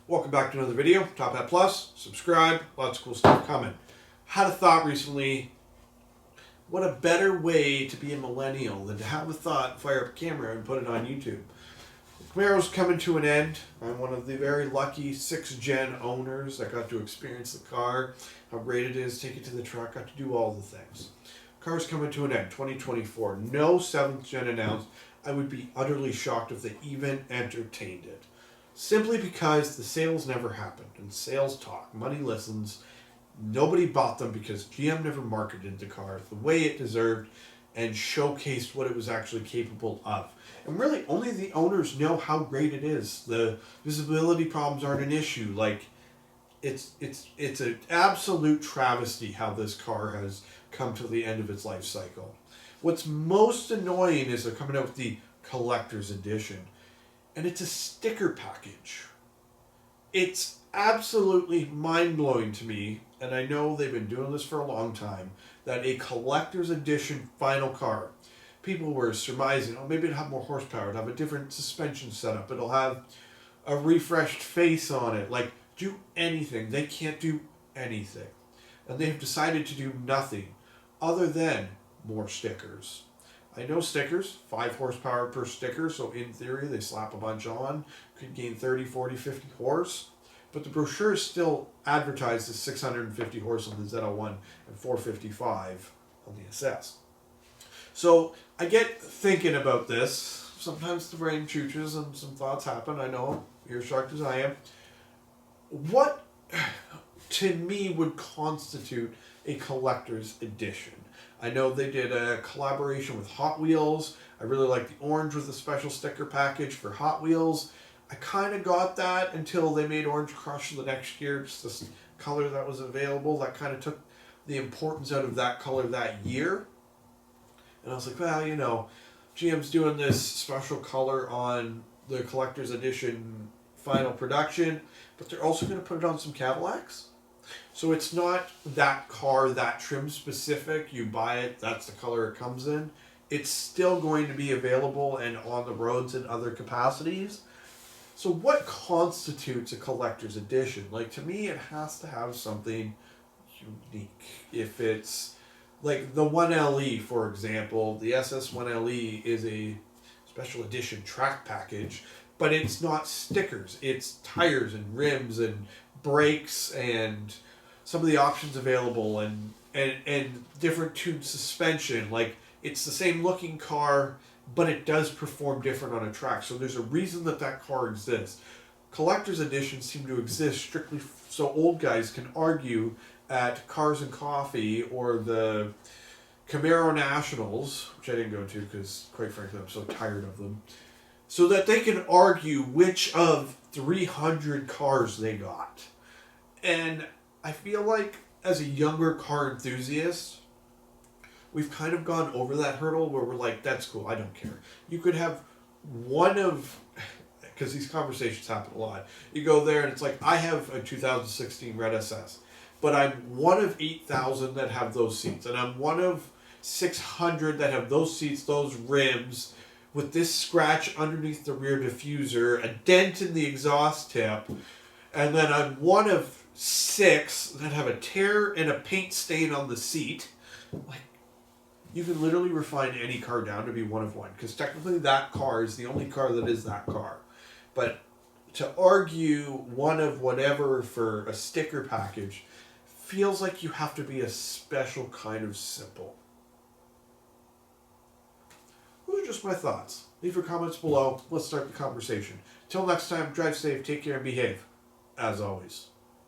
Welcome back to another video. TopHatPlus, subscribe, lots of cool stuff coming. Had a thought recently, what a better way to be a millennial than to have a thought, fire up a camera and put it on YouTube. Camaro's coming to an end. I'm one of the very lucky 6th gen owners that got to experience the car, how great it is, take it to the truck, got to do all the things. Car's coming to an end, 2024. No 7th gen announced. I would be utterly shocked if they even entertained it. Simply because the sales never happened, and sales talk, money listens. Nobody bought them because GM never marketed the car the way it deserved and showcased what it was actually capable of. And really, only the owners know how great it is. The visibility problems aren't an issue. Like, it's an absolute travesty how this car has come to the end of its life cycle. What's most annoying is they're coming out with the collector's edition. And it's a sticker package. It's absolutely mind-blowing to me, and I know they've been doing this for a long time, that a collector's edition final car, people were surmising, oh, maybe it'll have more horsepower, it'll have a different suspension setup, it'll have a refreshed face on it. Like, do anything. They can't do anything. And they've decided to do nothing other than more stickers. I know stickers, 5 horsepower per sticker, so in theory they slap a bunch on, could gain 30, 40, 50 horse, but the brochure is still advertised as 650 horse on the ZL1 and 455 on the SS. So I get thinking about this, sometimes the brain chooches and some thoughts happen, I know, you're as shocked as I am. What, to me, would constitute a collector's edition? I know they did a collaboration with Hot Wheels. I really like the orange with a special sticker package for Hot Wheels. I kind of got that until they made Orange Crush the next year, just this color that was available. That kind of took the importance out of that color that year. And I was like, well, you know, GM's doing this special color on the collector's edition final production, but they're also going to put it on some Cadillacs. So it's not that car, that trim specific. You buy it, that's the color it comes in. It's still going to be available and on the roads in other capacities. So what constitutes a collector's edition? Like, to me, it has to have something unique. If it's like the 1LE, for example, the SS1LE is a special edition track package, but it's not stickers. It's tires and rims and brakes and some of the options available and different tuned suspension. Like, it's the same looking car, but it does perform different on a track. So there's a reason that that car exists. Collector's editions seem to exist strictly so old guys can argue at Cars and Coffee or the Camaro Nationals, which I didn't go to because, quite frankly, I'm so tired of them, so that they can argue which of 300 cars they got. And I feel like, as a younger car enthusiast, we've kind of gone over that hurdle where we're like, that's cool, I don't care. You could have one of, because these conversations happen a lot, you go there and it's like, I have a 2016 Red SS, but I'm one of 8,000 that have those seats, and I'm one of 600 that have those seats, those rims, with this scratch underneath the rear diffuser, a dent in the exhaust tip, and then I'm one of 6 that have a tear and a paint stain on the seat. Like, you can literally refine any car down to be one of one, because technically that car is the only car that is that car. But to argue one of whatever for a sticker package feels like you have to be a special kind of simple. Those are just my thoughts. Leave your comments below. Let's start the conversation. Till next time, drive safe, take care, and behave. As always.